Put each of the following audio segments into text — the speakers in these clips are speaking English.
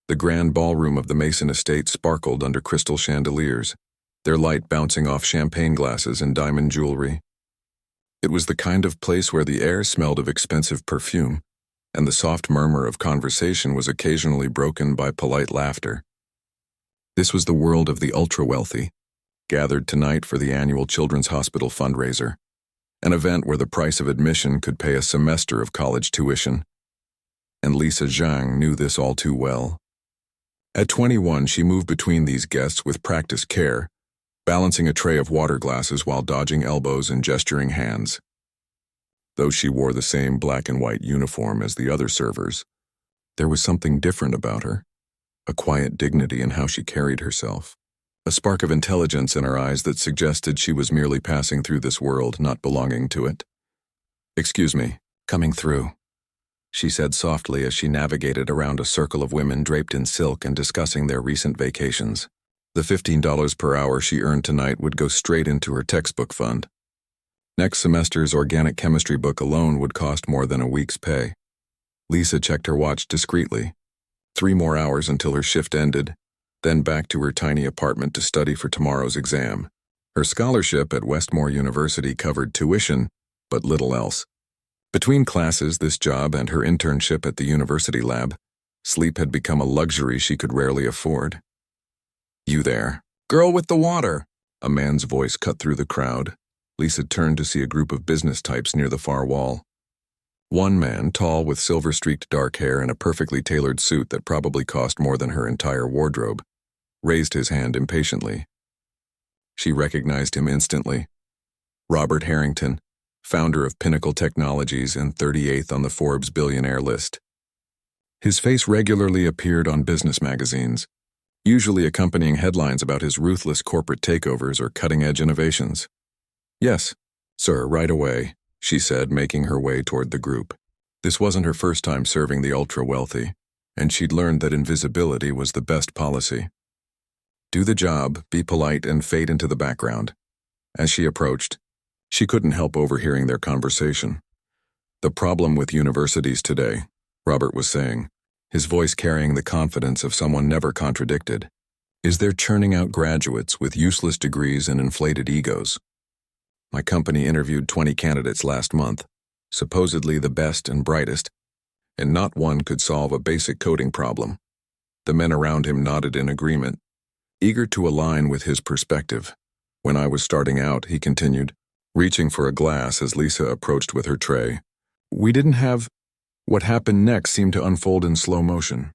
The grand ballroom of the Mason estate sparkled under crystal chandeliers, their light bouncing off champagne glasses and diamond jewelry. It was the kind of place where the air smelled of expensive perfume, and the soft murmur of conversation was occasionally broken by polite laughter. This was the world of the ultra-wealthy, gathered tonight for the annual Children's Hospital fundraiser, an event where the price of admission could pay a semester of college tuition. And Lisa Zhang knew this all too well. At 21, she moved between these guests with practiced care, balancing a tray of water glasses while dodging elbows and gesturing hands. Though she wore the same black and white uniform as the other servers, there was something different about her, a quiet dignity in how she carried herself, a spark of intelligence in her eyes that suggested she was merely passing through this world, not belonging to it. "Excuse me, coming through," she said softly as she navigated around a circle of women draped in silk and discussing their recent vacations. The $15 per hour she earned tonight would go straight into her textbook fund. Next semester's organic chemistry book alone would cost more than a week's pay. Lisa checked her watch discreetly. 3 more hours until her shift ended, then back to her tiny apartment to study for tomorrow's exam. Her scholarship at Westmore University covered tuition, but little else. Between classes, this job, and her internship at the university lab, sleep had become a luxury she could rarely afford. "You there, girl with the water," a man's voice cut through the crowd. Lisa turned to see a group of business types near the far wall. One man, tall with silver-streaked dark hair and a perfectly tailored suit that probably cost more than her entire wardrobe, raised his hand impatiently. She recognized him instantly. Robert Harrington, founder of Pinnacle Technologies and 38th on the Forbes billionaire list. His face regularly appeared on business magazines, usually accompanying headlines about his ruthless corporate takeovers or cutting-edge innovations. "Yes, sir, right away," she said, making her way toward the group. This wasn't her first time serving the ultra-wealthy, and she'd learned that invisibility was the best policy. Do the job, be polite, and fade into the background. As she approached, she couldn't help overhearing their conversation. "The problem with universities today," Robert was saying, his voice carrying the confidence of someone never contradicted, "is they're churning out graduates with useless degrees and inflated egos. My company interviewed 20 candidates last month, supposedly the best and brightest, and not one could solve a basic coding problem." The men around him nodded in agreement, eager to align with his perspective. "When I was starting out," he continued, reaching for a glass as Lisa approached with her tray, "we didn't have—" What happened next seemed to unfold in slow motion.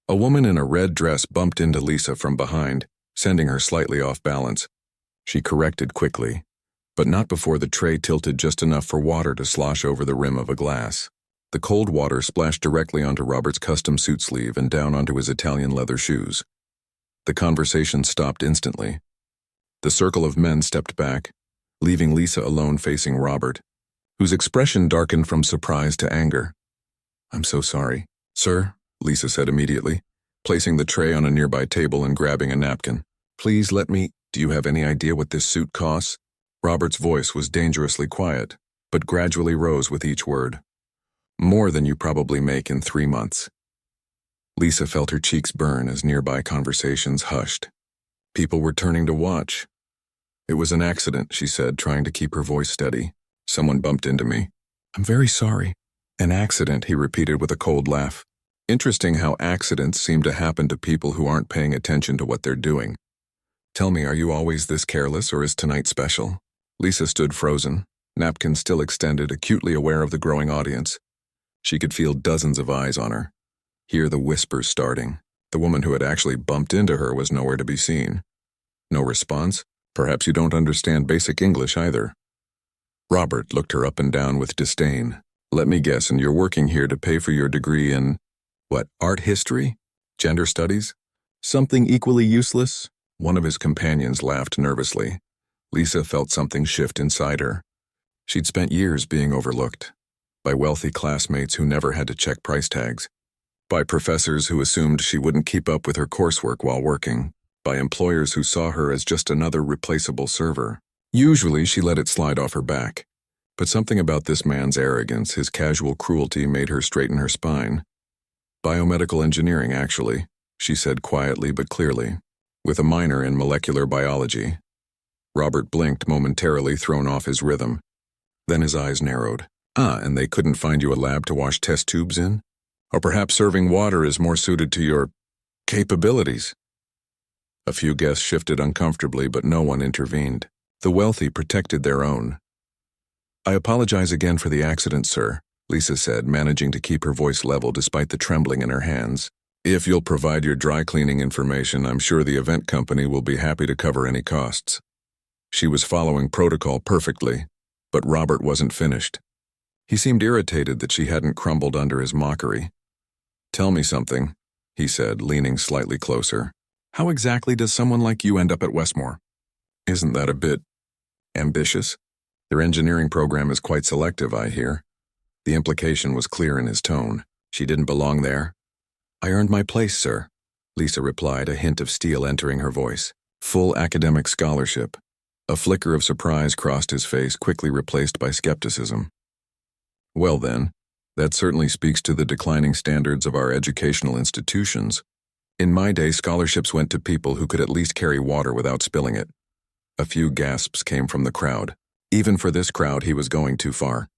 A woman in a red dress bumped into Lisa from behind, sending her slightly off balance. She corrected quickly, but not before the tray tilted just enough for water to slosh over the rim of a glass. The cold water splashed directly onto Robert's custom suit sleeve and down onto his Italian leather shoes. The conversation stopped instantly. The circle of men stepped back, leaving Lisa alone facing Robert, whose expression darkened from surprise to anger. "I'm so sorry, sir," Lisa said immediately, placing the tray on a nearby table and grabbing a napkin. "Please let me— Do you have any idea what this suit costs?" Robert's voice was dangerously quiet, but gradually rose with each word. "More than you probably make in 3 months." Lisa felt her cheeks burn as nearby conversations hushed. People were turning to watch. "It was an accident," she said, trying to keep her voice steady. "Someone bumped into me." "I'm very sorry." "An accident," he repeated with a cold laugh. Interesting how accidents seem to happen to people who aren't paying attention to what they're doing. "Tell me, are you always this careless, or is tonight special?" Lisa stood frozen, napkin still extended, acutely aware of the growing audience. She could feel dozens of eyes on her, hear the whispers starting. The woman who had actually bumped into her was nowhere to be seen. No response? Perhaps you don't understand basic English either. Robert looked her up and down with disdain. "Let me guess, and you're working here to pay for your degree in, what, art history? Gender studies? Something equally useless?" One of his companions laughed nervously. Lisa felt something shift inside her. She'd spent years being overlooked, by wealthy classmates who never had to check price tags, by professors who assumed she wouldn't keep up with her coursework while working, by employers who saw her as just another replaceable server. Usually she let it slide off her back, but something about this man's arrogance, his casual cruelty, made her straighten her spine. "Biomedical engineering, actually," she said quietly but clearly, with a minor in molecular biology. Robert blinked momentarily, thrown off his rhythm. Then his eyes narrowed. Ah, and they couldn't find you a lab to wash test tubes in? Or perhaps serving water is more suited to your capabilities? A few guests shifted uncomfortably, but no one intervened. The wealthy protected their own. I apologize again for the accident, sir, Lisa said, managing to keep her voice level despite the trembling in her hands. If you'll provide your dry cleaning information, I'm sure the event company will be happy to cover any costs. She was following protocol perfectly, but Robert wasn't finished. He seemed irritated that she hadn't crumbled under his mockery. Tell me something, he said, leaning slightly closer. How exactly does someone like you end up at Westmore? Isn't that a bit ambitious? Their engineering program is quite selective, I hear. The implication was clear in his tone. She didn't belong there. I earned my place, sir, Lisa replied, a hint of steel entering her voice. Full academic scholarship. A flicker of surprise crossed his face, quickly replaced by skepticism. Well then, that certainly speaks to the declining standards of our educational institutions. In my day, scholarships went to people who could at least carry water without spilling it. A few gasps came from the crowd. Even for this crowd, he was going too far.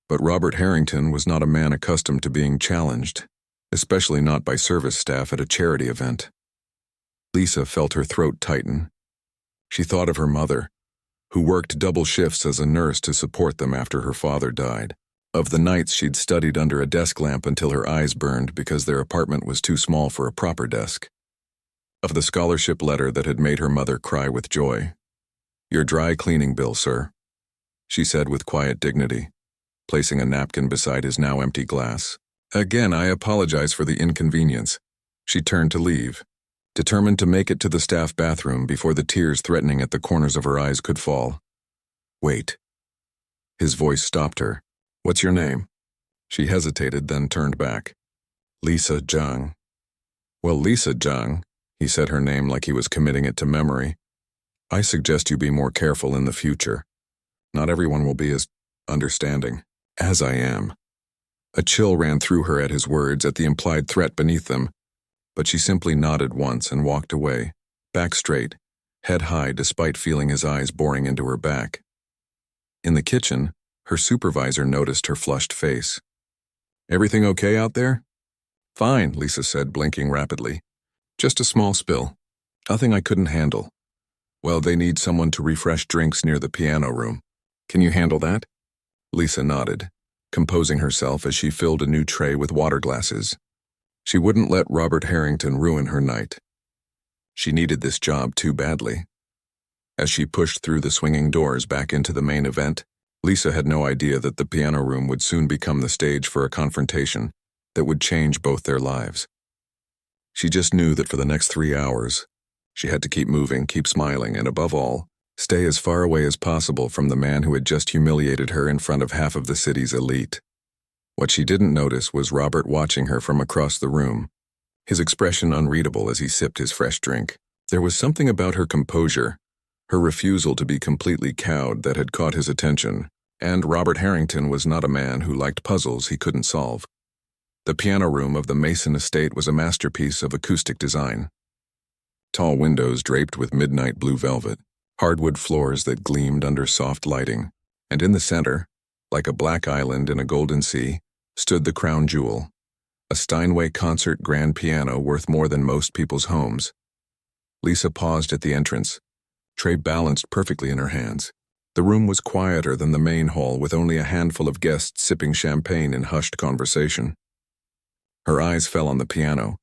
But Robert Harrington was not a man accustomed to being challenged, especially not by service staff at a charity event. Lisa felt her throat tighten. She thought of her mother, who worked double shifts as a nurse to support them after her father died. Of the nights she'd studied under a desk lamp until her eyes burned because their apartment was too small for a proper desk. Of the scholarship letter that had made her mother cry with joy. Your dry cleaning bill, sir, she said with quiet dignity, placing a napkin beside his now empty glass. Again, I apologize for the inconvenience. She turned to leave, determined to make it to the staff bathroom before the tears threatening at the corners of her eyes could fall. Wait. His voice stopped her. What's your name? She hesitated, then turned back. Lisa Zhang. Well, Lisa Zhang, he said her name like he was committing it to memory. I suggest you be more careful in the future. Not everyone will be as understanding as I am. A chill ran through her at his words, at the implied threat beneath them, but she simply nodded once and walked away, back straight, head high despite feeling his eyes boring into her back. In the kitchen, her supervisor noticed her flushed face. Everything okay out there? Fine, Lisa said, blinking rapidly. Just a small spill. Nothing I couldn't handle. Well, they need someone to refresh drinks near the piano room. Can you handle that? Lisa nodded, composing herself as she filled a new tray with water glasses. She wouldn't let Robert Harrington ruin her night. She needed this job too badly. As she pushed through the swinging doors back into the main event, Lisa had no idea that the piano room would soon become the stage for a confrontation that would change both their lives. She just knew that for the next 3 hours, she had to keep moving, keep smiling, and above all, stay as far away as possible from the man who had just humiliated her in front of half of the city's elite. What she didn't notice was Robert watching her from across the room, his expression unreadable as he sipped his fresh drink. There was something about her composure, her refusal to be completely cowed, that had caught his attention, and Robert Harrington was not a man who liked puzzles he couldn't solve. The piano room of the Mason estate was a masterpiece of acoustic design. Tall windows draped with midnight blue velvet, hardwood floors that gleamed under soft lighting, and in the center, like a black island in a golden sea, stood the crown jewel, a Steinway concert grand piano worth more than most people's homes. Lisa paused at the entrance, tray balanced perfectly in her hands. The room was quieter than the main hall, with only a handful of guests sipping champagne in hushed conversation. Her eyes fell on the piano,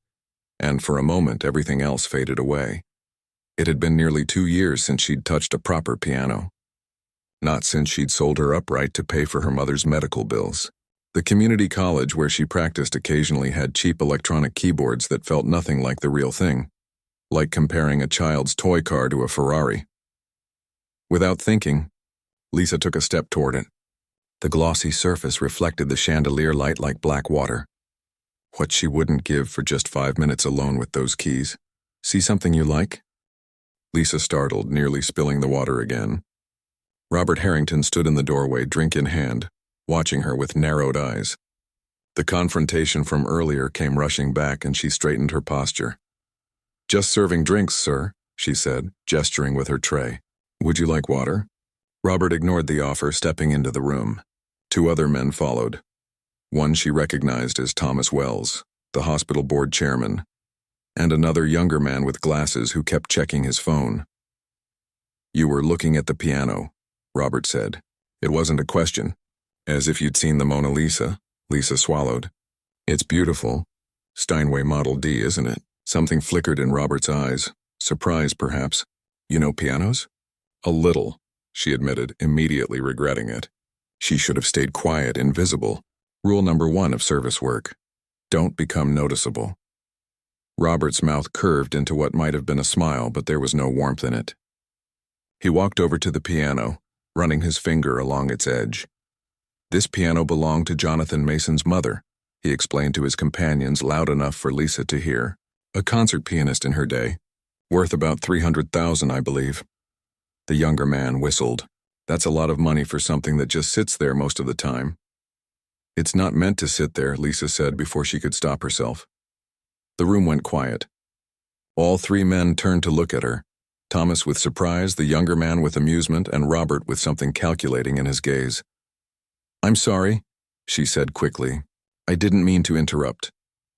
and for a moment everything else faded away. It had been nearly 2 years since she'd touched a proper piano. Not since she'd sold her upright to pay for her mother's medical bills. The community college where she practiced occasionally had cheap electronic keyboards that felt nothing like the real thing, like comparing a child's toy car to a Ferrari. Without thinking, Lisa took a step toward it. The glossy surface reflected the chandelier light like black water. What she wouldn't give for just 5 minutes alone with those keys. See something you like? Lisa startled, nearly spilling the water again. Robert Harrington stood in the doorway, drink in hand, watching her with narrowed eyes. The confrontation from earlier came rushing back, and she straightened her posture. Just serving drinks, sir, she said, gesturing with her tray. Would you like water? Robert ignored the offer, stepping into the room. Two other men followed. One she recognized as Thomas Wells, the hospital board chairman, and another younger man with glasses who kept checking his phone. You were looking at the piano, Robert said. It wasn't a question. As if you'd seen the Mona Lisa, Lisa swallowed. It's beautiful. Steinway Model D, isn't it? Something flickered in Robert's eyes. Surprise, perhaps. You know pianos? A little, she admitted, immediately regretting it. She should have stayed quiet, invisible. Rule number 1 of service work. Don't become noticeable. Robert's mouth curved into what might have been a smile, but there was no warmth in it. He walked over to the piano, running his finger along its edge. This piano belonged to Jonathan Mason's mother, he explained to his companions loud enough for Lisa to hear. A concert pianist in her day. Worth about $300,000, I believe. The younger man whistled. That's a lot of money for something that just sits there most of the time. It's not meant to sit there, Lisa said before she could stop herself. The room went quiet. All three men turned to look at her. Thomas with surprise, the younger man with amusement, and Robert with something calculating in his gaze. I'm sorry, she said quickly. I didn't mean to interrupt.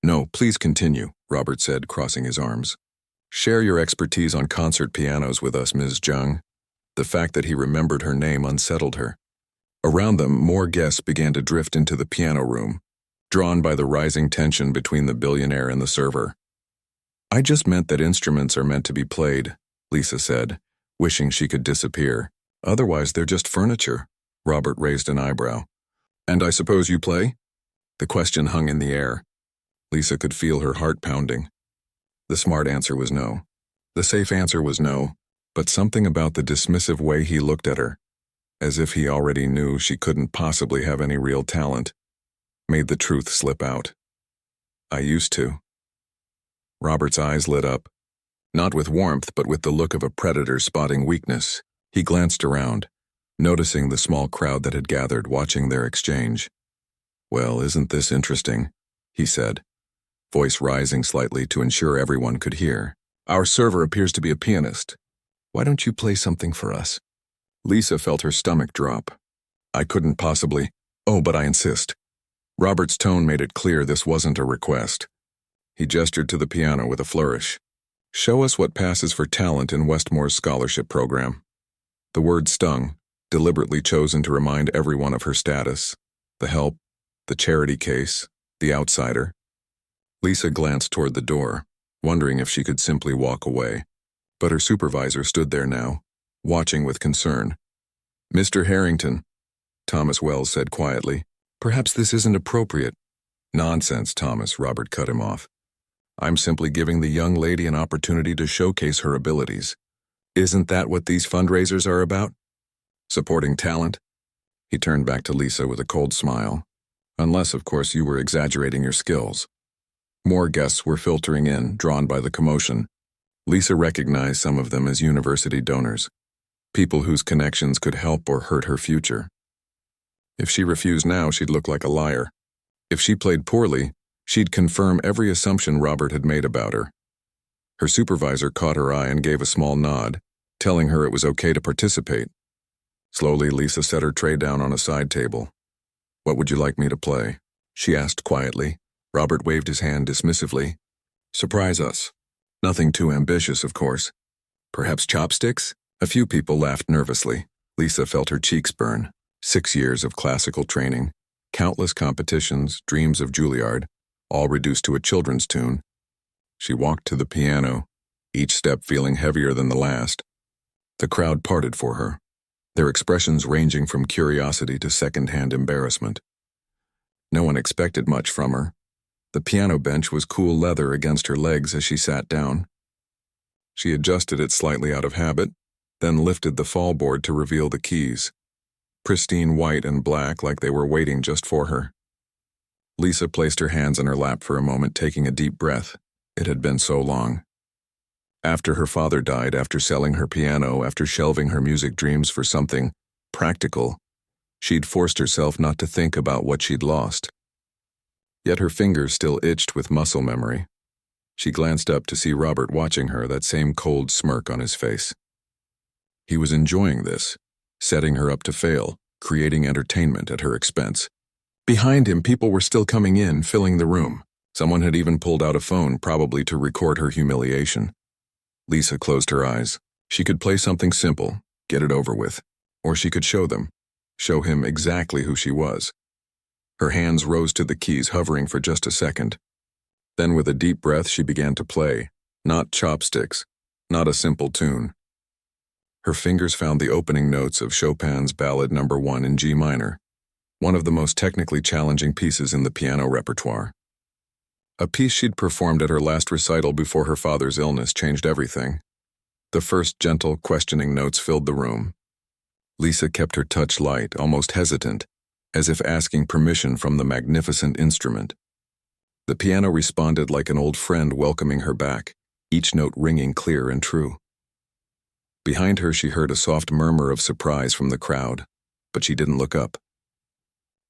No, please continue, Robert said, crossing his arms. Share your expertise on concert pianos with us, Ms. Zhang. The fact that he remembered her name unsettled her. Around them, more guests began to drift into the piano room, drawn by the rising tension between the billionaire and the server. I just meant that instruments are meant to be played, Lisa said, wishing she could disappear. Otherwise, they're just furniture. Robert raised an eyebrow. And I suppose you play? The question hung in the air. Lisa could feel her heart pounding. The smart answer was no. The safe answer was no, but something about the dismissive way he looked at her, as if he already knew she couldn't possibly have any real talent, made the truth slip out. I used to. Robert's eyes lit up, not with warmth but with the look of a predator spotting weakness. He glanced around, noticing the small crowd that had gathered watching their exchange. Well, isn't this interesting? He said, voice rising slightly to ensure everyone could hear. Our server appears to be a pianist. Why don't you play something for us? Lisa felt her stomach drop. I couldn't possibly. Oh, but I insist. Robert's tone made it clear this wasn't a request. He gestured to the piano with a flourish. Show us what passes for talent in Westmore's scholarship program. The word stung, deliberately chosen to remind everyone of her status. The help, the charity case, the outsider. Lisa glanced toward the door, wondering if she could simply walk away. But her supervisor stood there now, watching with concern. Mr. Harrington, Thomas Wells said quietly, perhaps this isn't appropriate. Nonsense, Thomas, Robert cut him off. I'm simply giving the young lady an opportunity to showcase her abilities. Isn't that what these fundraisers are about? Supporting talent? He turned back to Lisa with a cold smile. Unless, of course, you were exaggerating your skills. More guests were filtering in, drawn by the commotion. Lisa recognized some of them as university donors, people whose connections could help or hurt her future. If she refused now, she'd look like a liar. If she played poorly, she'd confirm every assumption Robert had made about her. Her supervisor caught her eye and gave a small nod, telling her it was okay to participate. Slowly, Lisa set her tray down on a side table. What would you like me to play? She asked quietly. Robert waved his hand dismissively. Surprise us. Nothing too ambitious, of course. Perhaps chopsticks? A few people laughed nervously. Lisa felt her cheeks burn. 6 years of classical training, countless competitions, dreams of Juilliard, all reduced to a children's tune. She walked to the piano, each step feeling heavier than the last. The crowd parted for her, their expressions ranging from curiosity to second-hand embarrassment. No one expected much from her. The piano bench was cool leather against her legs as she sat down. She adjusted it slightly out of habit, then lifted the fall board to reveal the keys, pristine white and black like they were waiting just for her. Lisa placed her hands in her lap for a moment, taking a deep breath. It had been so long. After her father died, after selling her piano, after shelving her music dreams for something practical, she'd forced herself not to think about what she'd lost. Yet her fingers still itched with muscle memory. She glanced up to see Robert watching her, that same cold smirk on his face. He was enjoying this, setting her up to fail, creating entertainment at her expense. Behind him, people were still coming in, filling the room. Someone had even pulled out a phone, probably to record her humiliation. Lisa closed her eyes. She could play something simple, get it over with. Or she could show him exactly who she was. Her hands rose to the keys, hovering for just a second. Then with a deep breath, she began to play. Not chopsticks, not a simple tune. Her fingers found the opening notes of Chopin's Ballad No. 1 in G minor, one of the most technically challenging pieces in the piano repertoire. A piece she'd performed at her last recital before her father's illness changed everything. The first gentle, questioning notes filled the room. Lisa kept her touch light, almost hesitant, as if asking permission from the magnificent instrument. The piano responded like an old friend welcoming her back, each note ringing clear and true. Behind her, she heard a soft murmur of surprise from the crowd, but she didn't look up.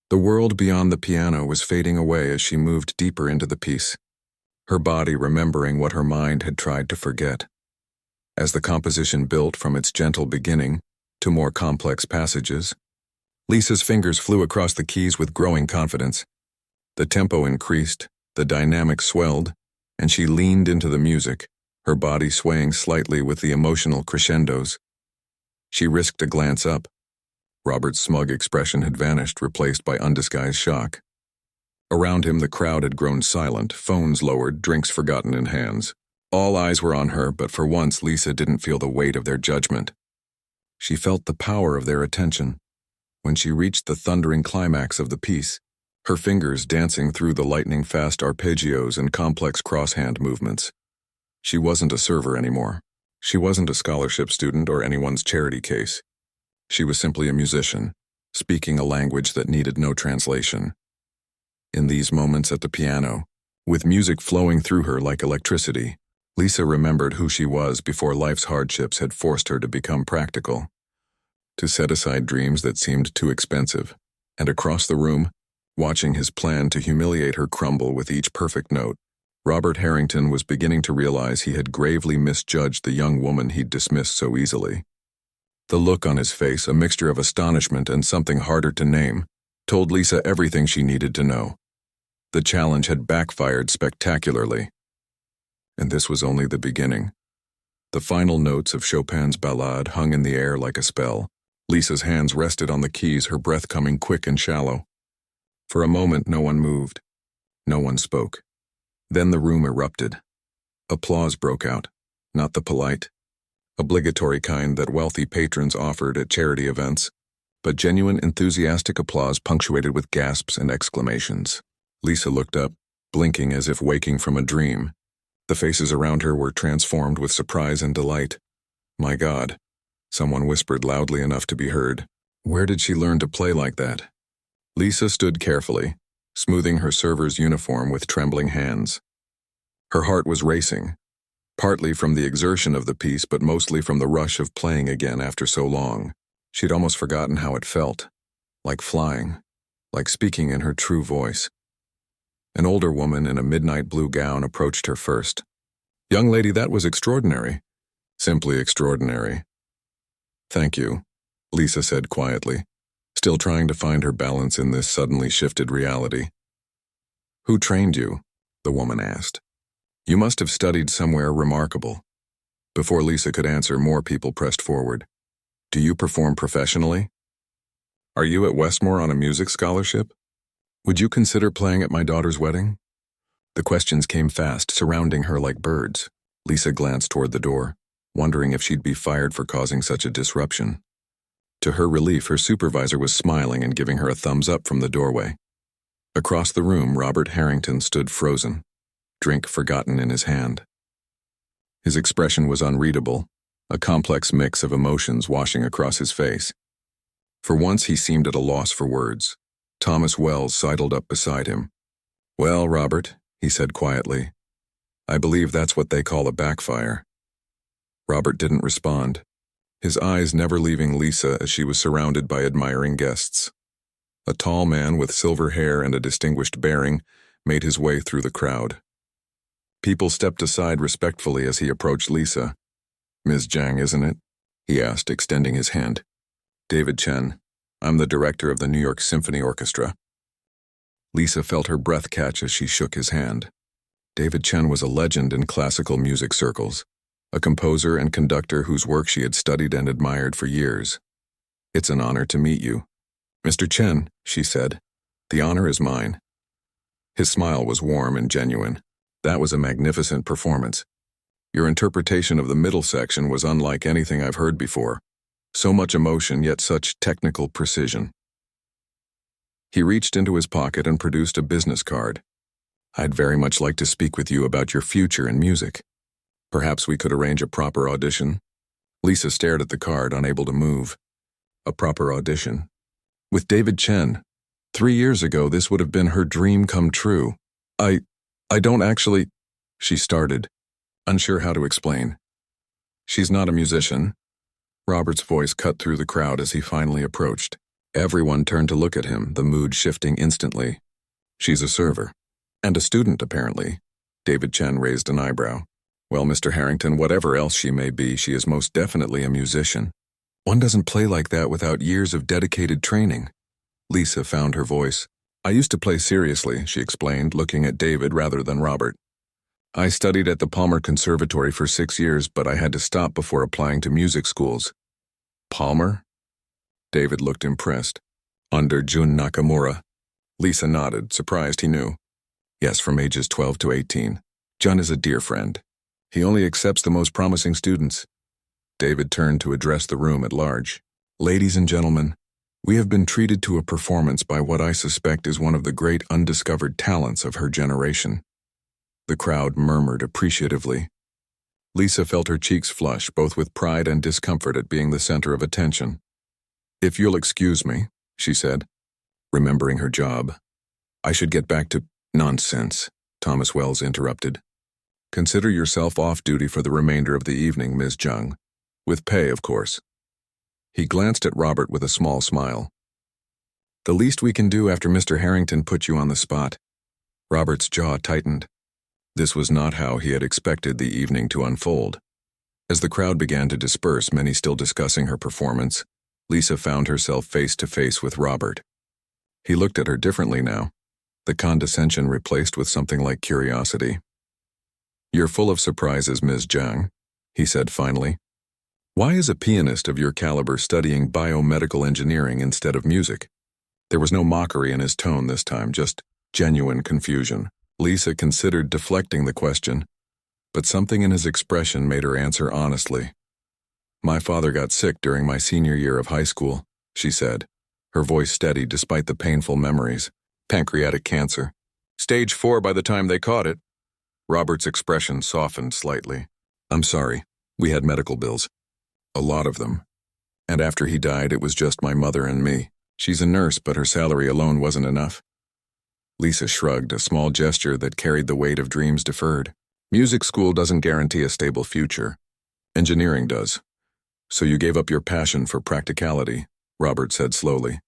The world beyond the piano was fading away as she moved deeper into the piece, her body remembering what her mind had tried to forget. As the composition built from its gentle beginning to more complex passages, Lisa's fingers flew across the keys with growing confidence. The tempo increased, the dynamic swelled, and she leaned into the music, her body swaying slightly with the emotional crescendos. She risked a glance up. Robert's smug expression had vanished, replaced by undisguised shock. Around him, the crowd had grown silent, phones lowered, drinks forgotten in hands. All eyes were on her, but for once Lisa didn't feel the weight of their judgment. She felt the power of their attention. When she reached the thundering climax of the piece, her fingers dancing through the lightning-fast arpeggios and complex cross-hand movements. She wasn't a server anymore. She wasn't a scholarship student or anyone's charity case. She was simply a musician, speaking a language that needed no translation. In these moments at the piano, with music flowing through her like electricity, Lisa remembered who she was before life's hardships had forced her to become practical, to set aside dreams that seemed too expensive. And across the room, watching his plan to humiliate her crumble with each perfect note, Robert Harrington was beginning to realize he had gravely misjudged the young woman he'd dismissed so easily. The look on his face, a mixture of astonishment and something harder to name, told Lisa everything she needed to know. The challenge had backfired spectacularly. And this was only the beginning. The final notes of Chopin's Ballade hung in the air like a spell. Lisa's hands rested on the keys, her breath coming quick and shallow. For a moment, no one moved. No one spoke. Then the room erupted. Applause broke out, not the polite, obligatory kind that wealthy patrons offered at charity events, but genuine, enthusiastic applause punctuated with gasps and exclamations. Lisa looked up, blinking as if waking from a dream. The faces around her were transformed with surprise and delight. "My God," someone whispered loudly enough to be heard. Where did she learn to play like that? Lisa stood carefully, smoothing her server's uniform with trembling hands. Her heart was racing, partly from the exertion of the piece, but mostly from the rush of playing again after so long. She'd almost forgotten how it felt, like flying, like speaking in her true voice. An older woman in a midnight blue gown approached her first. "Young lady, that was extraordinary. Simply extraordinary." "Thank you," Lisa said quietly, still trying to find her balance in this suddenly shifted reality. "Who trained you?" the woman asked. "You must have studied somewhere remarkable." Before Lisa could answer, more people pressed forward. "Do you perform professionally? Are you at Westmore on a music scholarship? Would you consider playing at my daughter's wedding?" The questions came fast, surrounding her like birds. Lisa glanced toward the door, wondering if she'd be fired for causing such a disruption. To her relief, her supervisor was smiling and giving her a thumbs up from the doorway. Across the room, Robert Harrington stood frozen, drink forgotten in his hand. His expression was unreadable, a complex mix of emotions washing across his face. For once, he seemed at a loss for words. Thomas Wells sidled up beside him. "Well, Robert," he said quietly, "I believe that's what they call a backfire." Robert didn't respond, his eyes never leaving Lisa as she was surrounded by admiring guests. A tall man with silver hair and a distinguished bearing made his way through the crowd. People stepped aside respectfully as he approached Lisa. "Ms. Zhang, isn't it?" he asked, extending his hand. "David Chen. I'm the director of the New York Symphony Orchestra." Lisa felt her breath catch as she shook his hand. David Chen was a legend in classical music circles, a composer and conductor whose work she had studied and admired for years. "It's an honor to meet you." "Mr. Chen," she said, "the honor is mine." His smile was warm and genuine. "That was a magnificent performance. Your interpretation of the middle section was unlike anything I've heard before. So much emotion, yet such technical precision." He reached into his pocket and produced a business card. "I'd very much like to speak with you about your future in music. Perhaps we could arrange a proper audition." Lisa stared at the card, unable to move. A proper audition? With David Chen. 3 years ago, this would have been her dream come true. I don't actually," she started, unsure how to explain. "She's not a musician." Robert's voice cut through the crowd as he finally approached. Everyone turned to look at him, the mood shifting instantly. "She's a server. And a student, apparently." David Chen raised an eyebrow. "Well, Mr. Harrington, whatever else she may be, she is most definitely a musician. One doesn't play like that without years of dedicated training." Lisa found her voice. "I used to play seriously," she explained, looking at David rather than Robert. "I studied at the Palmer Conservatory for 6 years, but I had to stop before applying to music schools." "Palmer?" David looked impressed. "Under Jun Nakamura." Lisa nodded, surprised he knew. "Yes, from ages 12 to 18. Jun is a dear friend. He only accepts the most promising students." David turned to address the room at large. "Ladies and gentlemen, we have been treated to a performance by what I suspect is one of the great undiscovered talents of her generation." The crowd murmured appreciatively. Lisa felt her cheeks flush, both with pride and discomfort at being the center of attention. "If you'll excuse me," she said, remembering her job. "I should get back to—" "Nonsense," Thomas Wells interrupted. "Consider yourself off duty for the remainder of the evening, Ms. Zhang. With pay, of course." He glanced at Robert with a small smile. "The least we can do after Mr. Harrington put you on the spot." Robert's jaw tightened. This was not how he had expected the evening to unfold. As the crowd began to disperse, many still discussing her performance, Lisa found herself face to face with Robert. He looked at her differently now, the condescension replaced with something like curiosity. "You're full of surprises, Ms. Zhang," he said finally. "Why is a pianist of your caliber studying biomedical engineering instead of music?" There was no mockery in his tone this time, just genuine confusion. Lisa considered deflecting the question, but something in his expression made her answer honestly. "My father got sick during my senior year of high school," she said, her voice steady despite the painful memories. "Pancreatic cancer. Stage 4 by the time they caught it." Robert's expression softened slightly. "I'm sorry. We had medical bills. A lot of them. And after he died, it was just my mother and me. She's a nurse, but her salary alone wasn't enough." Lisa shrugged, a small gesture that carried the weight of dreams deferred. "Music school doesn't guarantee a stable future. Engineering does. So you gave up your passion for practicality," Robert said slowly.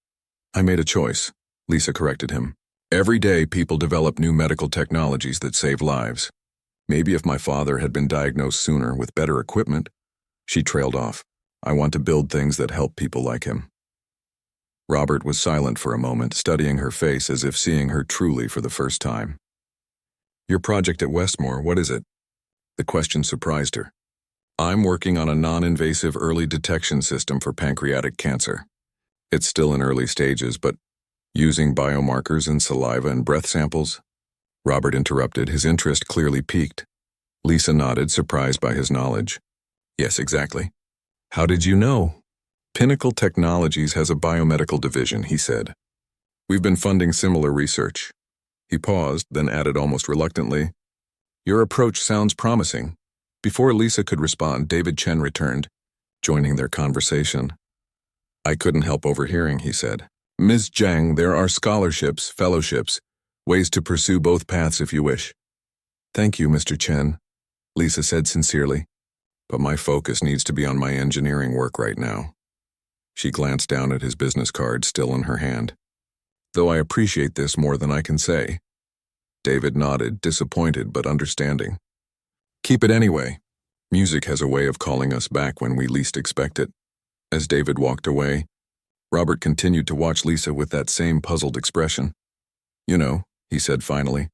"I made a choice," Lisa corrected him. "Every day people develop new medical technologies that save lives. Maybe if my father had been diagnosed sooner with better equipment." She trailed off. "I want to build things that help people like him." Robert was silent for a moment, studying her face as if seeing her truly for the first time. "Your project at Westmore, what is it?" The question surprised her. "I'm working on a non-invasive early detection system for pancreatic cancer. It's still in early stages, but using biomarkers in saliva and breath samples?" Robert interrupted, his interest clearly piqued. Lisa nodded, surprised by his knowledge. "Yes, exactly." "How did you know?" "Pinnacle Technologies has a biomedical division," he said. "We've been funding similar research." He paused, then added almost reluctantly, "Your approach sounds promising." Before Lisa could respond, David Chen returned, joining their conversation. "I couldn't help overhearing," he said. "Ms. Zhang, there are scholarships, fellowships, ways to pursue both paths if you wish." "Thank you, Mr. Chen," Lisa said sincerely. "But my focus needs to be on my engineering work right now." She glanced down at his business card still in her hand. "Though I appreciate this more than I can say." David nodded, disappointed but understanding. Keep it anyway. Music has a way of calling us back when we least expect it. As David walked away, Robert continued to watch Lisa with that same puzzled expression. You know, he said finally,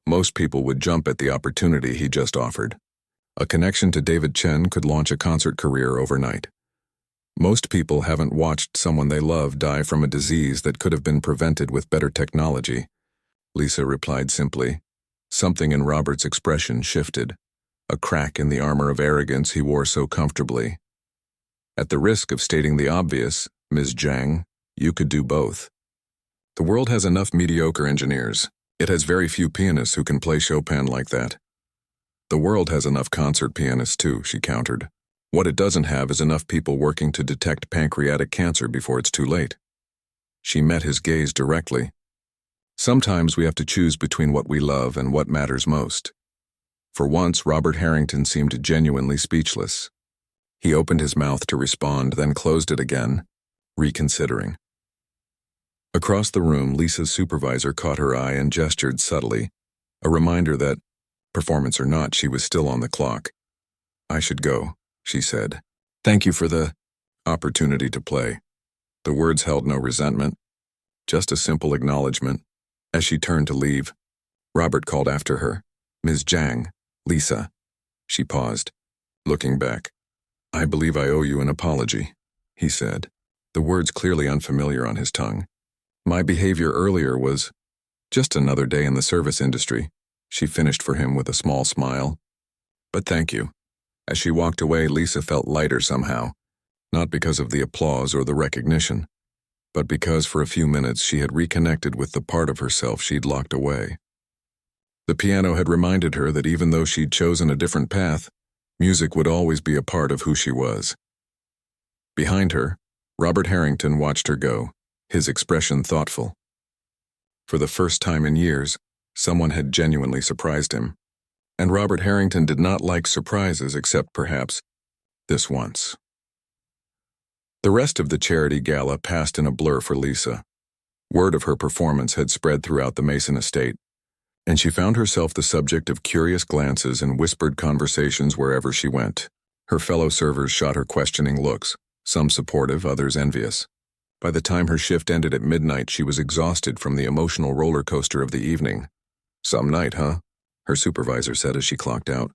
most people would jump at the opportunity he just offered. A connection to David Chen could launch a concert career overnight. Most people haven't watched someone they love die from a disease that could have been prevented with better technology. Lisa replied simply. Something in Robert's expression shifted, a crack in the armor of arrogance he wore so comfortably. At the risk of stating the obvious, Ms. Zhang, you could do both. The world has enough mediocre engineers. It has very few pianists who can play Chopin like that. The world has enough concert pianists too, she countered. What it doesn't have is enough people working to detect pancreatic cancer before it's too late. She met his gaze directly. Sometimes we have to choose between what we love and what matters most. For once, Robert Harrington seemed genuinely speechless. He opened his mouth to respond, then closed it again, reconsidering. Across the room, Lisa's supervisor caught her eye and gestured subtly, a reminder that, performance or not, she was still on the clock. I should go, she said. Thank you for the opportunity to play. The words held no resentment, just a simple acknowledgement. As she turned to leave, Robert called after her, Ms. Zhang, Lisa. She paused, looking back. I believe I owe you an apology, he said, the words clearly unfamiliar on his tongue. My behavior earlier was just another day in the service industry, she finished for him with a small smile. But thank you. As she walked away, Lisa felt lighter somehow, not because of the applause or the recognition, but because for a few minutes she had reconnected with the part of herself she'd locked away. The piano had reminded her that even though she'd chosen a different path, music would always be a part of who she was. Behind her, Robert Harrington watched her go, his expression thoughtful. For the first time in years, someone had genuinely surprised him. And Robert Harrington did not like surprises except perhaps this once. The rest of the charity gala passed in a blur for Lisa. Word of her performance had spread throughout the Mason estate, and she found herself the subject of curious glances and whispered conversations wherever she went. Her fellow servers shot her questioning looks, some supportive, others envious. By the time her shift ended at midnight, she was exhausted from the emotional roller coaster of the evening. Some night, huh? Her supervisor said as she clocked out.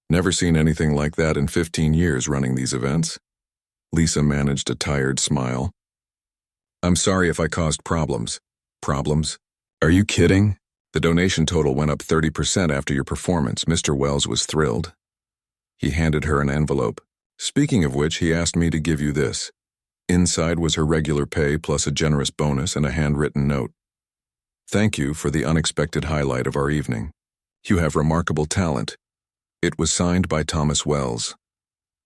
Never seen anything like that in 15 years running these events. Lisa managed a tired smile. I'm sorry if I caused problems. Problems? Are you kidding? The donation total went up 30% after your performance. Mr. Wells was thrilled. He handed her an envelope. Speaking of which, he asked me to give you this. Inside was her regular pay plus a generous bonus and a handwritten note. Thank you for the unexpected highlight of our evening. You have remarkable talent. It was signed by Thomas Wells.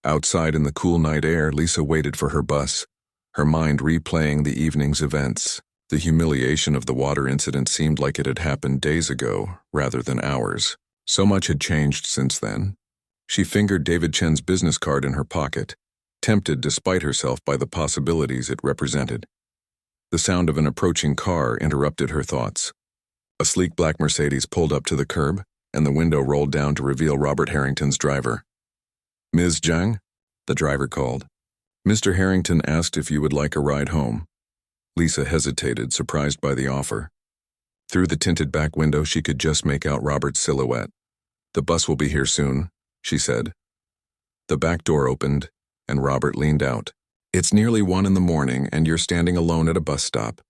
Outside in the cool night air, Lisa waited for her bus, her mind replaying the evening's events. The humiliation of the water incident seemed like it had happened days ago, rather than hours. So much had changed since then. She fingered David Chen's business card in her pocket, tempted despite herself by the possibilities it represented. The sound of an approaching car interrupted her thoughts. A sleek black Mercedes pulled up to the curb, and the window rolled down to reveal Robert Harrington's driver. Ms. Zhang? The driver called. Mr. Harrington asked if you would like a ride home. Lisa hesitated, surprised by the offer. Through the tinted back window, she could just make out Robert's silhouette. The bus will be here soon, she said. The back door opened, and Robert leaned out. It's nearly 1 a.m, and you're standing alone at a bus stop.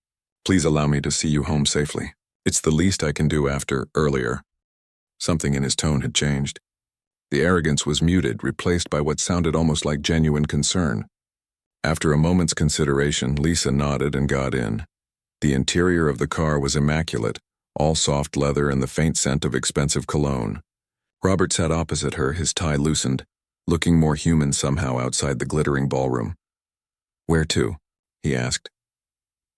Please allow me to see you home safely. It's the least I can do after earlier. Something in his tone had changed. The arrogance was muted, replaced by what sounded almost like genuine concern. After a moment's consideration, Lisa nodded and got in. The interior of the car was immaculate, all soft leather and the faint scent of expensive cologne. Robert sat opposite her, his tie loosened, looking more human somehow outside the glittering ballroom. Where to? He asked.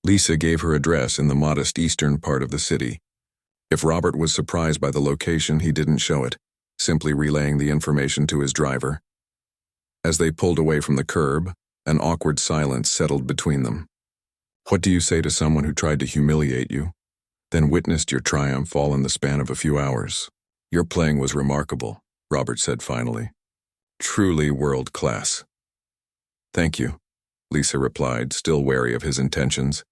Lisa gave her address in the modest eastern part of the city. If Robert was surprised by the location, he didn't show it, simply relaying the information to his driver. As they pulled away from the curb, an awkward silence settled between them. What do you say to someone who tried to humiliate you, then witnessed your triumph all in the span of a few hours? Your playing was remarkable. Robert said finally. Truly world class. Thank you, Lisa replied, still wary of his intentions.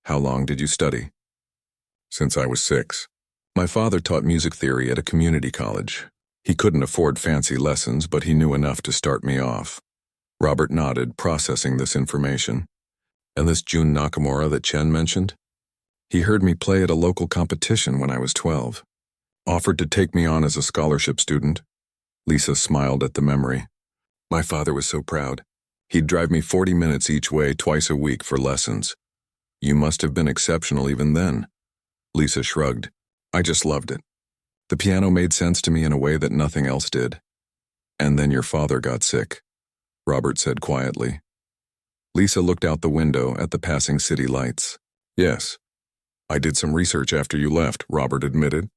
How long did you study? Since I was 6. My father taught music theory at a community college. He couldn't afford fancy lessons, but he knew enough to start me off. Robert nodded, processing this information. And this Jun Nakamura that Chen mentioned? He heard me play at a local competition when I was 12. Offered to take me on as a scholarship student. Lisa smiled at the memory. My father was so proud. He'd drive me 40 minutes each way twice a week for lessons. You must have been exceptional even then. Lisa shrugged. I just loved it. The piano made sense to me in a way that nothing else did. And then your father got sick, Robert said quietly. Lisa looked out the window at the passing city lights. Yes. I did some research after you left, Robert admitted.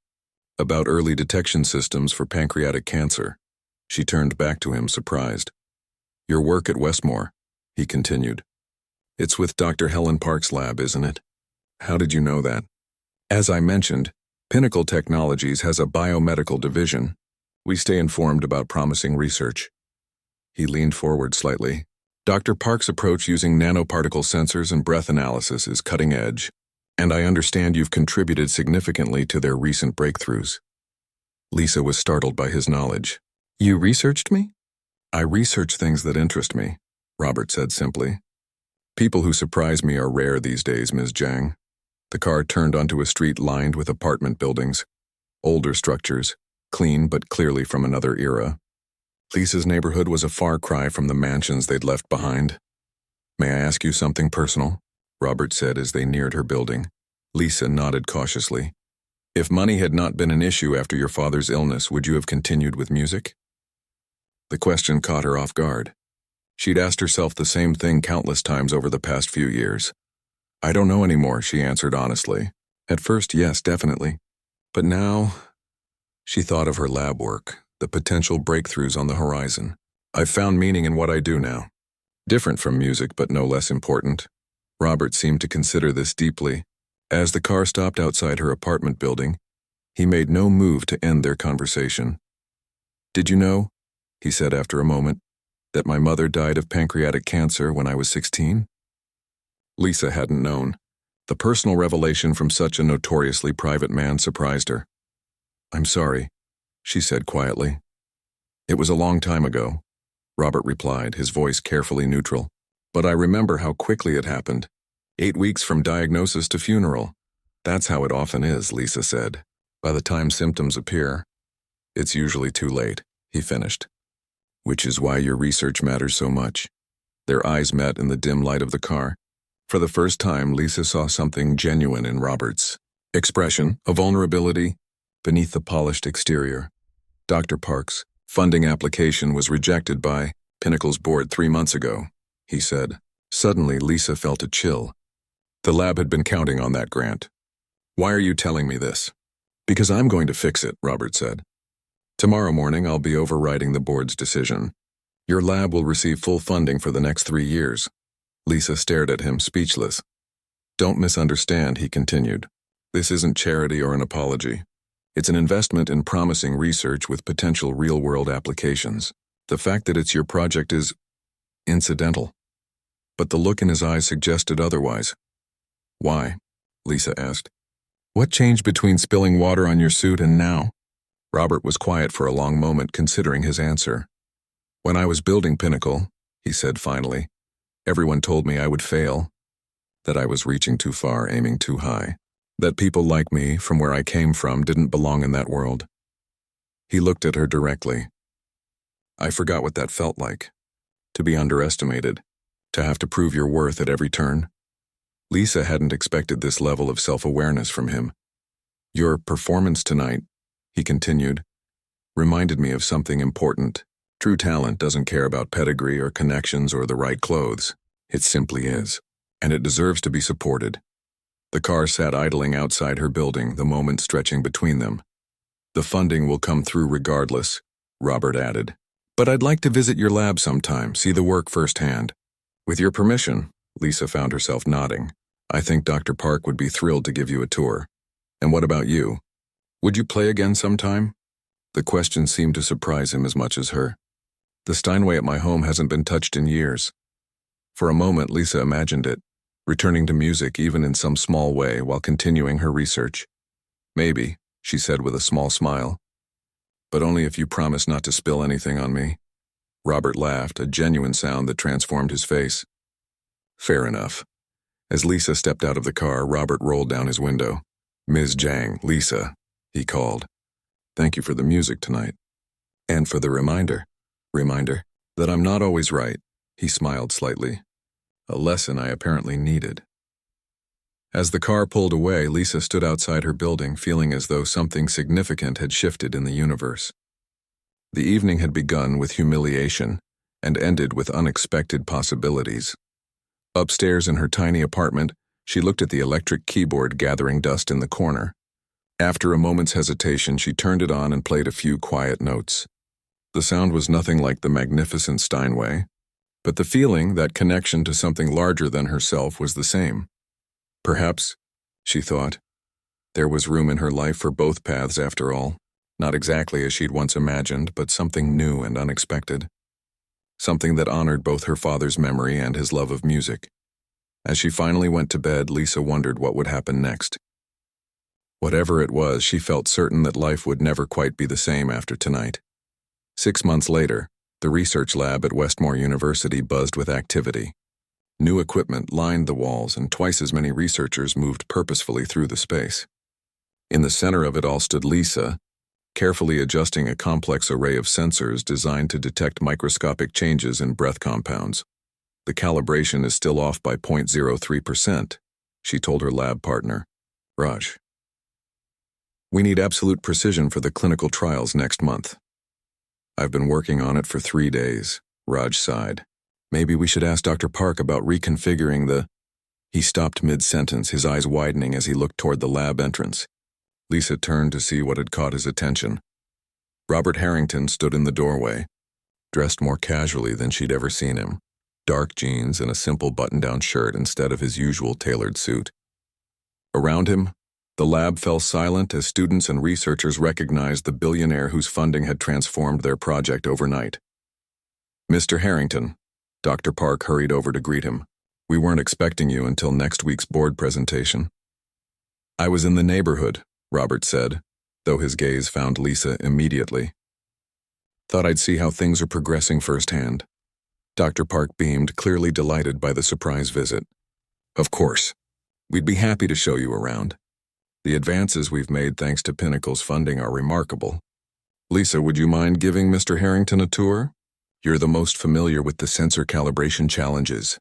About early detection systems for pancreatic cancer. She turned back to him, surprised. Your work at Westmore, he continued. It's with Dr. Helen Park's lab, isn't it? How did you know that? As I mentioned, Pinnacle Technologies has a biomedical division. We stay informed about promising research. He leaned forward slightly. Dr. Park's approach using nanoparticle sensors and breath analysis is cutting edge, and I understand you've contributed significantly to their recent breakthroughs. Lisa was startled by his knowledge. You researched me? I research things that interest me, Robert said simply. People who surprise me are rare these days, Ms. Zhang. The car turned onto a street lined with apartment buildings, older structures, clean but clearly from another era. Lisa's neighborhood was a far cry from the mansions they'd left behind. May I ask you something personal? Robert said as they neared her building. Lisa nodded cautiously. If money had not been an issue after your father's illness, would you have continued with music? The question caught her off guard. She'd asked herself the same thing countless times over the past few years. I don't know anymore, she answered honestly. At first, yes, definitely. But now, she thought of her lab work, the potential breakthroughs on the horizon. I've found meaning in what I do now. Different from music, but no less important. Robert seemed to consider this deeply. As the car stopped outside her apartment building, he made no move to end their conversation. Did you know, he said after a moment, that my mother died of pancreatic cancer when I was 16? Lisa hadn't known. The personal revelation from such a notoriously private man surprised her. I'm sorry, she said quietly. It was a long time ago, Robert replied, his voice carefully neutral. But I remember how quickly it happened. 8 weeks from diagnosis to funeral. That's how it often is, Lisa said. By the time symptoms appear, it's usually too late, he finished. Which is why your research matters so much. Their eyes met in the dim light of the car. For the first time, Lisa saw something genuine in Robert's expression, a vulnerability beneath the polished exterior. Dr. Park's funding application was rejected by Pinnacle's board 3 months ago, he said. Suddenly, Lisa felt a chill. The lab had been counting on that grant. Why are you telling me this? Because I'm going to fix it, Robert said. Tomorrow morning, I'll be overriding the board's decision. Your lab will receive full funding for the next 3 years. Lisa stared at him, speechless. Don't misunderstand, he continued. This isn't charity or an apology. It's an investment in promising research with potential real-world applications. The fact that it's your project is incidental. But the look in his eyes suggested otherwise. Why? Lisa asked. What changed between spilling water on your suit and now? Robert was quiet for a long moment, considering his answer. When I was building Pinnacle, he said finally, everyone told me I would fail, that I was reaching too far, aiming too high, that people like me, from where I came from, didn't belong in that world. He looked at her directly. I forgot what that felt like. To be underestimated, to have to prove your worth at every turn. Lisa hadn't expected this level of self-awareness from him. Your performance tonight, he continued, reminded me of something important. True talent doesn't care about pedigree or connections or the right clothes. It simply is. And it deserves to be supported. The car sat idling outside her building, the moment stretching between them. The funding will come through regardless, Robert added. But I'd like to visit your lab sometime, see the work firsthand. With your permission, Lisa found herself nodding. I think Dr. Park would be thrilled to give you a tour. And what about you? Would you play again sometime? The question seemed to surprise him as much as her. The Steinway at my home hasn't been touched in years. For a moment, Lisa imagined it, returning to music even in some small way while continuing her research. Maybe, she said with a small smile. But only if you promise not to spill anything on me. Robert laughed, a genuine sound that transformed his face. Fair enough. As Lisa stepped out of the car, Robert rolled down his window. Ms. Zhang, Lisa, he called. Thank you for the music tonight. And for the reminder that I'm not always right, he smiled slightly. A lesson I apparently needed. As the car pulled away, Lisa stood outside her building, feeling as though something significant had shifted in the universe. The evening had begun with humiliation and ended with unexpected possibilities. Upstairs in her tiny apartment, she looked at the electric keyboard gathering dust in the corner. After a moment's hesitation, she turned it on and played a few quiet notes. The sound was nothing like the magnificent Steinway, but the feeling, that connection to something larger than herself, was the same. Perhaps, she thought, there was room in her life for both paths after all. Not exactly as she'd once imagined, but something new and unexpected. Something that honored both her father's memory and his love of music. As she finally went to bed, Lisa wondered what would happen next. Whatever it was, she felt certain that life would never quite be the same after tonight. 6 months later, the research lab at Westmore University buzzed with activity. New equipment lined the walls, and twice as many researchers moved purposefully through the space. In the center of it all stood Lisa, carefully adjusting a complex array of sensors designed to detect microscopic changes in breath compounds. The calibration is still off by 0.03%, she told her lab partner, Raj. We need absolute precision for the clinical trials next month. I've been working on it for 3 days, Raj sighed. Maybe we should ask Dr. Park about reconfiguring the... He stopped mid-sentence, his eyes widening as he looked toward the lab entrance. Lisa turned to see what had caught his attention. Robert Harrington stood in the doorway, dressed more casually than she'd ever seen him. Dark jeans and a simple button-down shirt instead of his usual tailored suit. Around him, the lab fell silent as students and researchers recognized the billionaire whose funding had transformed their project overnight. Mr. Harrington, Dr. Park hurried over to greet him. We weren't expecting you until next week's board presentation. I was in the neighborhood, Robert said, though his gaze found Lisa immediately. Thought I'd see how things are progressing firsthand. Dr. Park beamed, clearly delighted by the surprise visit. Of course. We'd be happy to show you around. The advances we've made thanks to Pinnacle's funding are remarkable. Lisa, would you mind giving Mr. Harrington a tour? You're the most familiar with the sensor calibration challenges.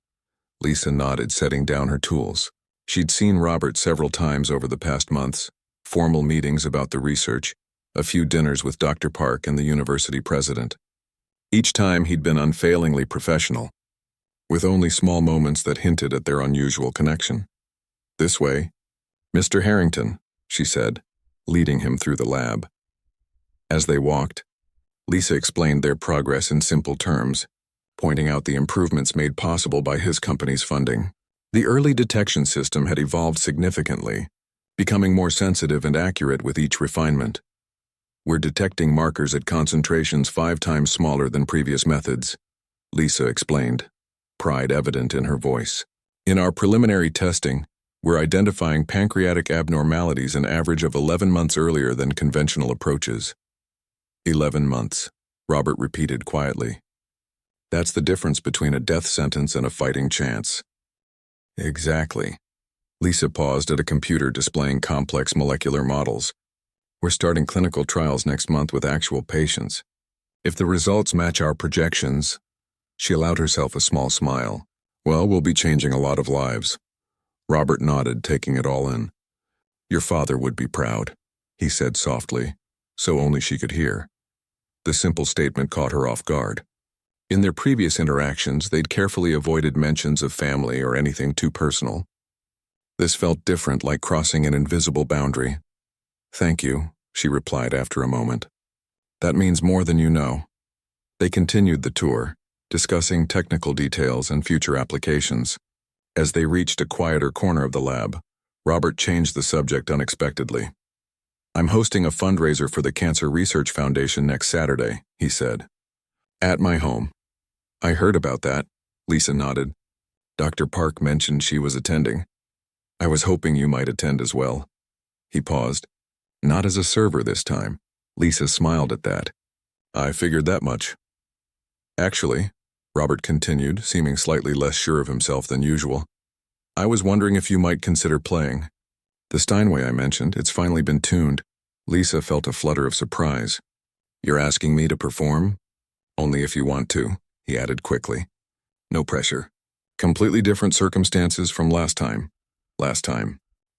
Lisa nodded, setting down her tools. She'd seen Robert several times over the past months, formal meetings about the research, a few dinners with Dr. Park and the university president. Each time he'd been unfailingly professional, with only small moments that hinted at their unusual connection. This way, Mr. Harrington, she said, leading him through the lab. As they walked, Lisa explained their progress in simple terms, pointing out the improvements made possible by his company's funding. The early detection system had evolved significantly, becoming more sensitive and accurate with each refinement. We're detecting markers at concentrations 5 times smaller than previous methods, Lisa explained, pride evident in her voice. In our preliminary testing, we're identifying pancreatic abnormalities an average of 11 months earlier than conventional approaches. 11 months, Robert repeated quietly. That's the difference between a death sentence and a fighting chance. Exactly. Lisa paused at a computer displaying complex molecular models. We're starting clinical trials next month with actual patients. If the results match our projections, she allowed herself a small smile. Well, we'll be changing a lot of lives. Robert nodded, taking it all in. Your father would be proud, he said softly, so only she could hear. The simple statement caught her off guard. In their previous interactions, they'd carefully avoided mentions of family or anything too personal. This felt different, like crossing an invisible boundary. Thank you, she replied after a moment. That means more than you know. They continued the tour, discussing technical details and future applications. As they reached a quieter corner of the lab, Robert changed the subject unexpectedly. I'm hosting a fundraiser for the Cancer Research Foundation next Saturday, he said. At my home. I heard about that, Lisa nodded. Dr. Park mentioned she was attending. I was hoping you might attend as well. He paused. Not as a server this time. Lisa smiled at that. I figured that much. Actually, Robert continued, seeming slightly less sure of himself than usual, I was wondering if you might consider playing. The Steinway I mentioned, it's finally been tuned. Lisa felt a flutter of surprise. You're asking me to perform? Only if you want to, he added quickly. No pressure. Completely different circumstances from last time.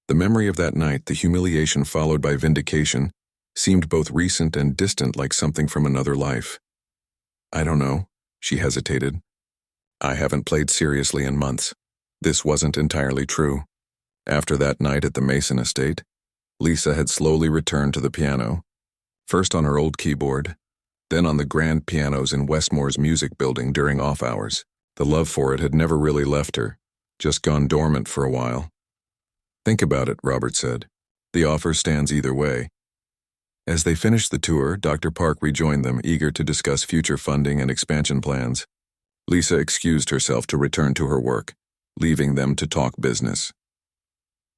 The memory of that night, the humiliation followed by vindication, seemed both recent and distant, like something from another life. I don't know, she hesitated. I haven't played seriously in months. This wasn't entirely true. After that night at the Mason estate, Lisa had slowly returned to the piano, first on her old keyboard, then on the grand pianos in Westmore's music building during off hours. The love for it had never really left her, just gone dormant for a while. Think about it, Robert said. The offer stands either way. As they finished the tour, Dr. Park rejoined them, eager to discuss future funding and expansion plans. Lisa excused herself to return to her work, leaving them to talk business.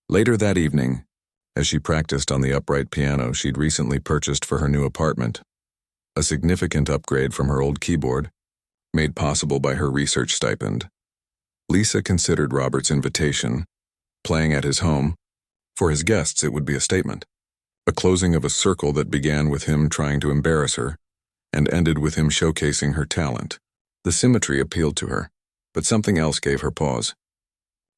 Later that evening, as she practiced on the upright piano she'd recently purchased for her new apartment, a significant upgrade from her old keyboard, made possible by her research stipend, Lisa considered Robert's invitation, playing at his home. For his guests, it would be a statement. A closing of a circle that began with him trying to embarrass her and ended with him showcasing her talent. The symmetry appealed to her, but something else gave her pause.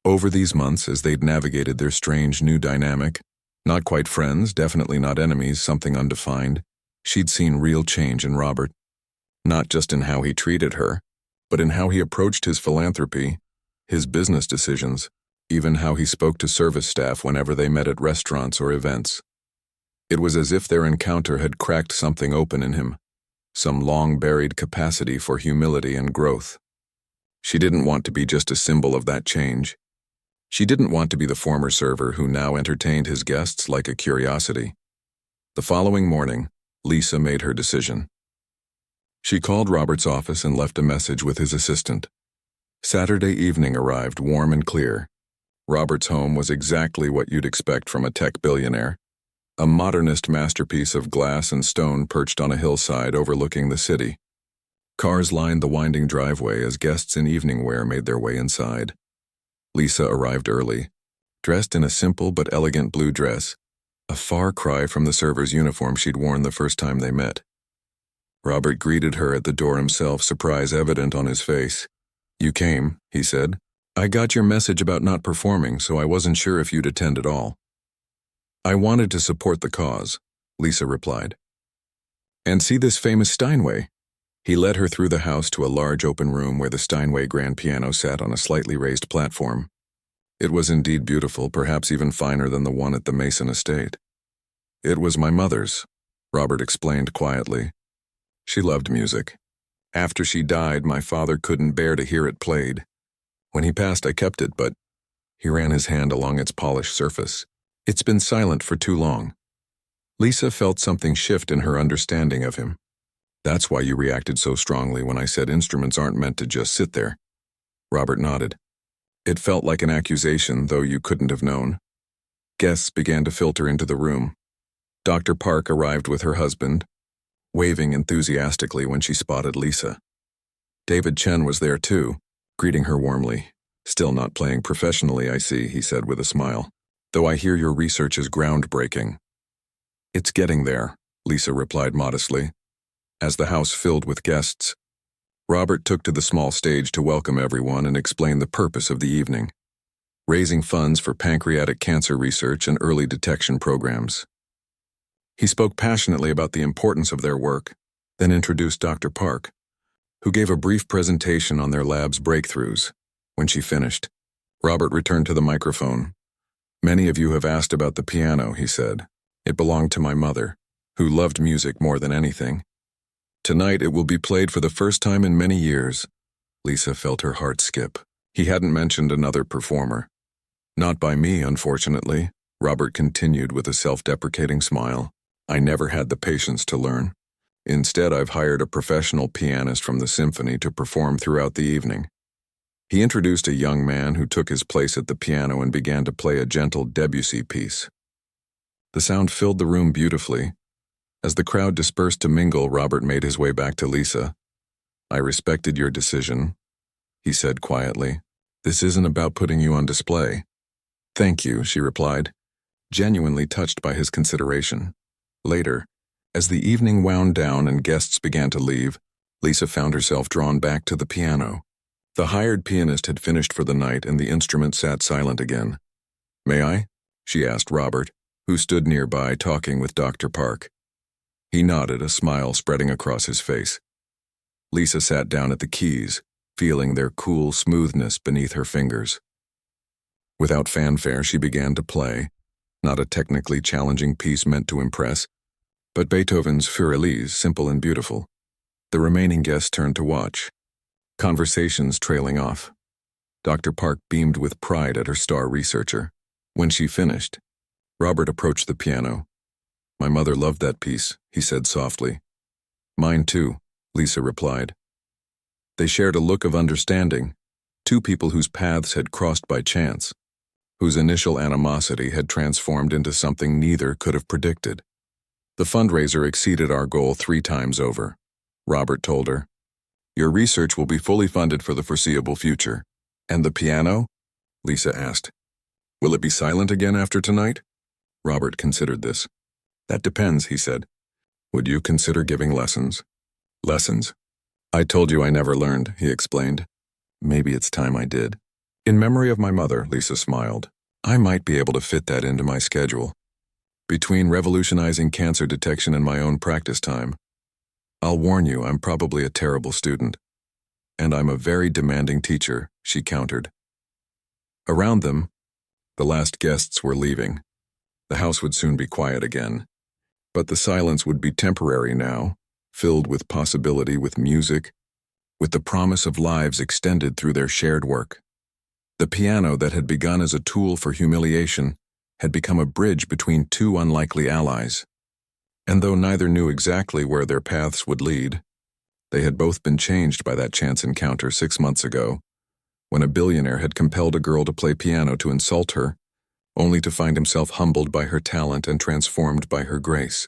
Over these months, as they'd navigated their strange new dynamic, not quite friends, definitely not enemies, something undefined, she'd seen real change in Robert. Not just in how he treated her, but in how he approached his philanthropy, his business decisions, even how he spoke to service staff whenever they met at restaurants or events. It was as if their encounter had cracked something open in him, some long-buried capacity for humility and growth. She didn't want to be just a symbol of that change. She didn't want to be the former server who now entertained his guests like a curiosity. The following morning, Lisa made her decision. She called Robert's office and left a message with his assistant. Saturday evening arrived warm and clear. Robert's home was exactly what you'd expect from a tech billionaire. A modernist masterpiece of glass and stone perched on a hillside overlooking the city. Cars lined the winding driveway as guests in evening wear made their way inside. Lisa arrived early, dressed in a simple but elegant blue dress, a far cry from the server's uniform she'd worn the first time they met. Robert greeted her at the door himself, surprise evident on his face. You came, he said. I got your message about not performing, so I wasn't sure if you'd attend at all. I wanted to support the cause, Lisa replied. And see this famous Steinway? He led her through the house to a large open room where the Steinway grand piano sat on a slightly raised platform. It was indeed beautiful, perhaps even finer than the one at the Mason estate. It was my mother's, Robert explained quietly. She loved music. After she died, my father couldn't bear to hear it played. When he passed, I kept it, but he ran his hand along its polished surface. It's been silent for too long. Lisa felt something shift in her understanding of him. That's why you reacted so strongly when I said instruments aren't meant to just sit there. Robert nodded. It felt like an accusation, though you couldn't have known. Guests began to filter into the room. Dr. Park arrived with her husband, waving enthusiastically when she spotted Lisa. David Chen was there too, greeting her warmly. Still not playing professionally, I see, he said with a smile. Though I hear your research is groundbreaking. It's getting there, Lisa replied modestly. As the house filled with guests, Robert took to the small stage to welcome everyone and explain the purpose of the evening. Raising funds for pancreatic cancer research and early detection programs. He spoke passionately about the importance of their work, then introduced Dr. Park, who gave a brief presentation on their lab's breakthroughs. When she finished, Robert returned to the microphone. Many of you have asked about the piano, he said. It belonged to my mother, who loved music more than anything. Tonight it will be played for the first time in many years. Lisa felt her heart skip. He hadn't mentioned another performer. Not by me, unfortunately, Robert continued with a self-deprecating smile. I never had the patience to learn. Instead, I've hired a professional pianist from the symphony to perform throughout the evening. He introduced a young man who took his place at the piano and began to play a gentle Debussy piece. The sound filled the room beautifully. As the crowd dispersed to mingle, Robert made his way back to Lisa. I respected your decision, he said quietly. This isn't about putting you on display. Thank you, she replied, genuinely touched by his consideration. Later, as the evening wound down and guests began to leave, Lisa found herself drawn back to the piano. The hired pianist had finished for the night and the instrument sat silent again. May I? She asked Robert, who stood nearby talking with Dr. Park. He nodded, a smile spreading across his face. Lisa sat down at the keys, feeling their cool smoothness beneath her fingers. Without fanfare, she began to play, not a technically challenging piece meant to impress, but Beethoven's Für Elise, simple and beautiful. The remaining guests turned to watch, conversations trailing off. Dr. Park beamed with pride at her star researcher. When she finished, Robert approached the piano. My mother loved that piece, he said softly. Mine too, Lisa replied. They shared a look of understanding, two people whose paths had crossed by chance, whose initial animosity had transformed into something neither could have predicted. The fundraiser exceeded our goal 3 times over, Robert told her. Your research will be fully funded for the foreseeable future. And the piano? Lisa asked. Will it be silent again after tonight? Robert considered this. That depends, he said. Would you consider giving lessons? Lessons? I told you I never learned, he explained. Maybe it's time I did. In memory of my mother, Lisa smiled. I might be able to fit that into my schedule. Between revolutionizing cancer detection and my own practice time. I'll warn you, I'm probably a terrible student. And I'm a very demanding teacher, she countered. Around them, the last guests were leaving. The house would soon be quiet again. But the silence would be temporary now, filled with possibility, with music, with the promise of lives extended through their shared work. The piano that had begun as a tool for humiliation had become a bridge between two unlikely allies. And though neither knew exactly where their paths would lead, they had both been changed by that chance encounter 6 months ago, when a billionaire had compelled a girl to play piano to insult her, only to find himself humbled by her talent and transformed by her grace.